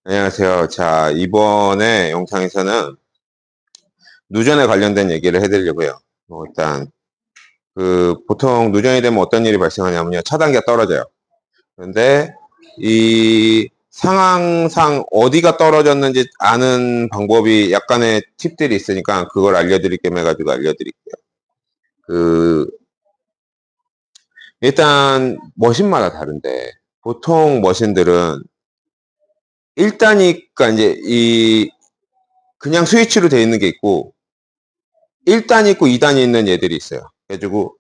안녕하세요. 자, 이번에 영상에서는 누전에 관련된 얘기를 해드리려고요. 일단, 보통 누전이 되면 어떤 일이 발생하냐면요. 차단기가 떨어져요. 그런데 이 상황상 어디가 떨어졌는지 아는 방법이 약간의 팁들이 있으니까 그걸 알려드릴 겸 해가지고 알려드릴게요. 일단, 머신마다 다른데, 보통 머신들은 1단이니까 이제 그냥 스위치로 되어 있는 게 있고, 1단이 있고 2단이 있는 얘들이 있어요. 그래가지고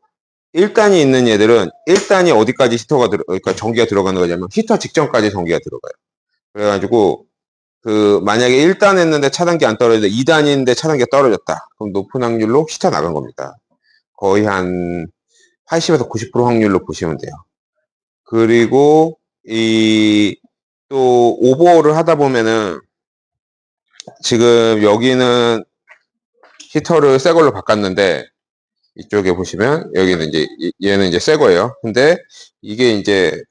1단이 있는 얘들은 1단이 어디까지 그러니까 전기가 들어가는 거냐면 히터 직전까지 전기가 들어가요. 그래가지고 만약에 1단 했는데 차단기 안 떨어지는데 2단인데 차단기가 떨어졌다. 그럼 높은 확률로 히터 나간 겁니다. 거의 한 80에서 90% 확률로 보시면 돼요. 그리고 또 오버홀을 하다 보면은 지금 여기는 히터를 새 걸로 바꿨는데 이쪽에 보시면 여기는 이제 얘는 이제 새 거예요. 근데 이게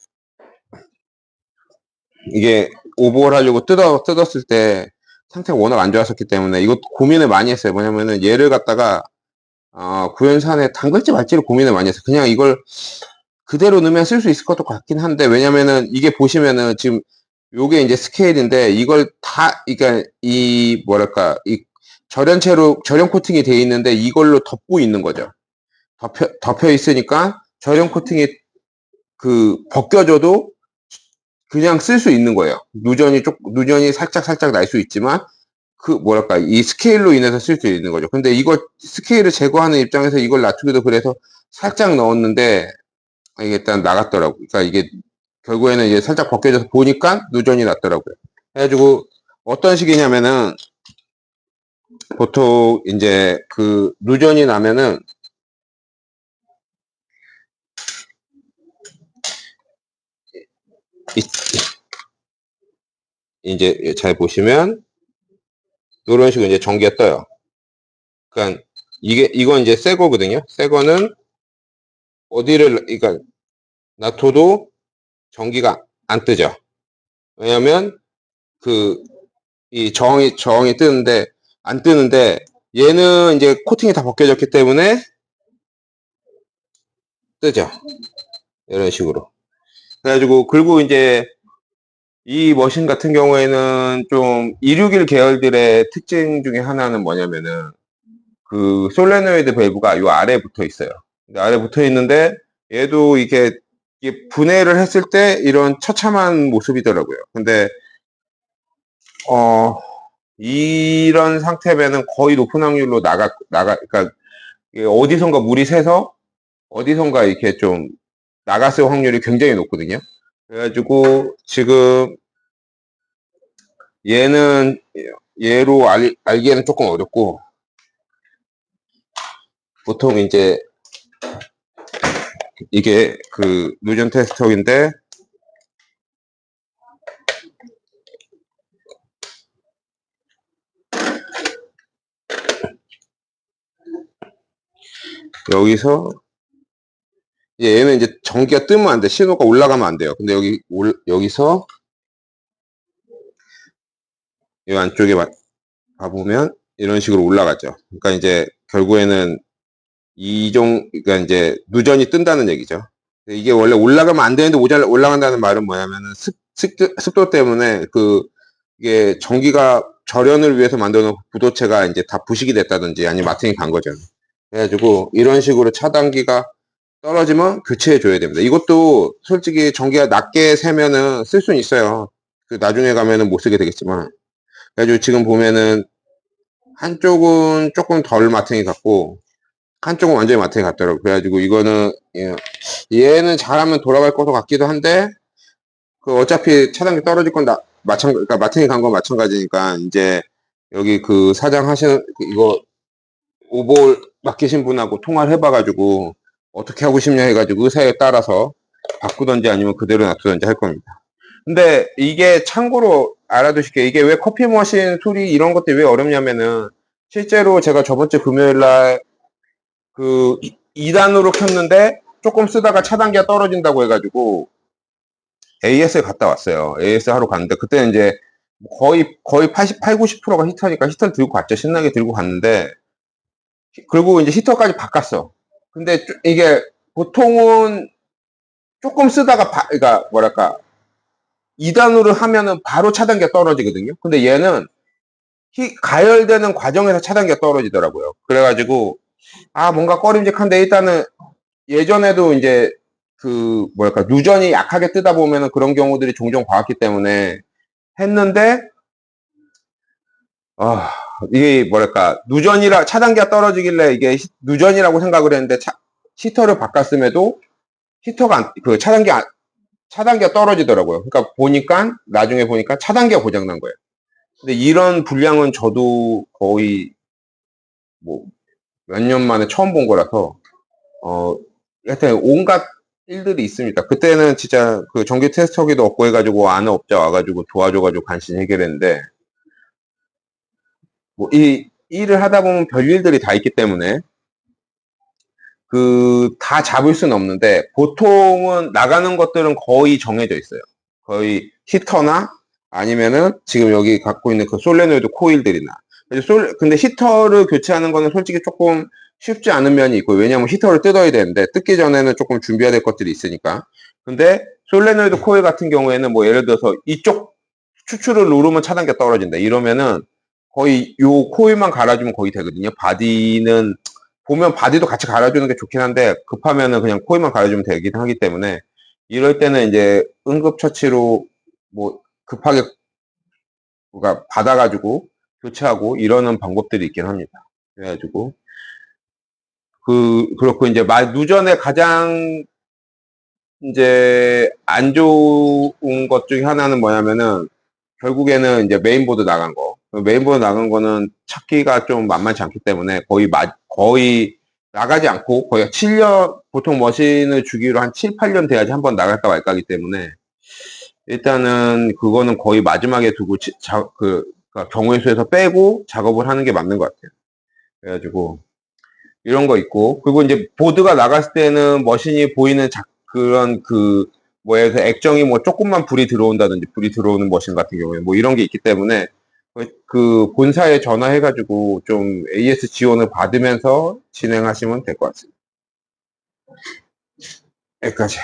오버홀 하려고 뜯었을 때 상태가 워낙 안 좋았었기 때문에 이것도 고민을 많이 했어요. 뭐냐면은 얘를 갖다가 구연산에 담글지 말지를 고민을 많이 했어요. 그냥 이걸 그대로 넣으면 쓸 수 있을 것도 같긴 한데, 왜냐면은 이게 보시면은 지금 요게 이제 스케일인데 이걸 그러니까 뭐랄까 절연 코팅이 돼 있는데 이걸로 덮고 있는 거죠. 덮여 있으니까 절연 코팅이 벗겨져도 그냥 쓸 수 있는 거예요. 누전이 살짝 날 수 있지만 뭐랄까 이 스케일로 인해서 쓸 수 있는 거죠. 근데 이걸 스케일을 제거하는 입장에서 이걸 낮추기도 그래서 살짝 넣었는데 이게 일단 나갔더라고. 그러니까 이게 결국에는 이제 살짝 벗겨져서 보니까 누전이 났더라고요. 그래가지고 어떤 식이냐면은 보통 이제 누전이 나면은 이제 잘 보시면 이런 식으로 이제 전기가 떠요. 그러니까 이건 이제 새 거거든요. 새 거는 그러니까 놔둬도 전기가 안 뜨죠. 왜냐면 이 저항이 뜨는데 안 뜨는데 얘는 이제 코팅이 다 벗겨졌기 때문에 뜨죠. 이런 식으로. 그래가지고 그리고 이제 이 머신 같은 경우에는 좀 261 계열들의 특징 중에 하나는 뭐냐면은 솔레노이드 밸브가 요 아래에 붙어 있어요. 아래에 붙어 있는데 얘도 이게 분해를 했을 때 이런 처참한 모습이더라고요. 근데 이런 상태면은 거의 높은 확률로 그러니까 어디선가 물이 새서 어디선가 이렇게 좀 나갔을 확률이 굉장히 높거든요. 그래가지고 지금 얘로 알기에는 조금 어렵고, 보통 이제 이게 누전 테스터인데 여기서 얘는 이제 전기가 뜨면 안 돼. 신호가 올라가면 안 돼요. 근데 여기서 이 안쪽에 봐보면 이런 식으로 올라가죠. 그러니까 이제 결국에는 그러니까 이제 누전이 뜬다는 얘기죠. 이게 원래 올라가면 안 되는데 올라간다는 말은 뭐냐면은 습도 때문에 이게 전기가 절연을 위해서 만들어놓은 부도체가 이제 다 부식이 됐다든지 아니면 마팅이 간 거죠. 그래가지고 이런 식으로 차단기가 떨어지면 교체해 줘야 됩니다. 이것도 솔직히 전기가 낮게 새면은 쓸 수는 있어요. 나중에 가면은 못 쓰게 되겠지만. 그래가지고 지금 보면은 한쪽은 조금 덜 마팅이 갔고 한쪽은 완전히 마팅이 갔더라고요. 그래가지고 이거는 얘는 잘하면 돌아갈 것도 같기도 한데 어차피 차단기 떨어질 건 그러니까 마팅이 간 건 마찬가지니까 이제 여기 사장 하시는 이거 오볼 맡기신 분하고 통화를 해봐가지고 어떻게 하고 싶냐 해가지고 의사에 따라서 바꾸던지 아니면 그대로 놔두던지 할 겁니다. 근데 이게 참고로 알아두실 게 이게 왜 커피 머신 소리 이런 것들이 왜 어렵냐면은 실제로 제가 저번주 금요일날 2단으로 켰는데 조금 쓰다가 차단기가 떨어진다고 해가지고 AS에 갔다 왔어요. AS 하러 갔는데 그때는 이제 거의 88, 90%가 히터니까 히터를 들고 갔죠. 신나게 들고 갔는데, 그리고 이제 히터까지 바꿨어. 근데 이게 보통은 조금 쓰다가, 그러니까 뭐랄까, 2단으로 하면은 바로 차단기가 떨어지거든요. 근데 얘는 가열되는 과정에서 차단기가 떨어지더라고요. 그래가지고, 뭔가 꺼림직한데 일단은 예전에도 이제 뭐랄까, 누전이 약하게 뜨다 보면은 그런 경우들이 종종 봐왔기 때문에 했는데, 아, 이게 뭐랄까, 차단기가 떨어지길래 이게 누전이라고 생각을 했는데, 히터를 바꿨음에도 차단기가 떨어지더라고요. 그러니까 나중에 보니까 차단기가 고장난 거예요. 근데 이런 불량은 저도 거의 뭐 몇 년 만에 처음 본 거라서, 하여튼 온갖 일들이 있습니다. 그때는 진짜 그 전기 테스터기도 없고 해가지고 아는 업자 와가지고 도와줘가지고 간신히 해결했는데, 뭐 이 일을 하다 보면 별일들이 다 있기 때문에 다 잡을 수는 없는데, 보통은 나가는 것들은 거의 정해져 있어요. 거의 히터나 아니면은 지금 여기 갖고 있는 그 솔레노이드 코일들이나. 근데 히터를 교체하는 거는 솔직히 조금 쉽지 않은 면이 있고, 왜냐면 히터를 뜯어야 되는데 뜯기 전에는 조금 준비해야 될 것들이 있으니까. 근데 솔레노이드 코일 같은 경우에는 뭐 예를 들어서 이쪽 추출을 누르면 차단기가 떨어진다 이러면은 거의 요 코일만 갈아주면 거의 되거든요. 보면 바디도 같이 갈아주는 게 좋긴 한데, 급하면은 그냥 코일만 갈아주면 되긴 하기 때문에, 이럴 때는 이제 응급처치로 뭐 급하게 받아가지고 교체하고 이러는 방법들이 있긴 합니다. 그래가지고 그렇고 이제 누전의 가장 이제 안 좋은 것 중에 하나는 뭐냐면은, 결국에는 이제 메인보드 나간 거. 메인보드 나간 거는 찾기가 좀 만만치 않기 때문에 거의 나가지 않고 거의 7년, 보통 머신을 주기로 한 7, 8년 돼야지 한번 나갈까 말까기 때문에, 일단은 그거는 거의 마지막에 두고 그러니까 경우의 수에서 빼고 작업을 하는 게 맞는 것 같아요. 그래가지고 이런 거 있고, 그리고 이제 보드가 나갔을 때는 머신이 보이는 그런 뭐에서 액정이 뭐 조금만 불이 들어온다든지 불이 들어오는 머신 같은 경우에 뭐 이런 게 있기 때문에, 본사에 전화해가지고 좀 AS 지원을 받으면서 진행하시면 될 것 같습니다. 여기까지.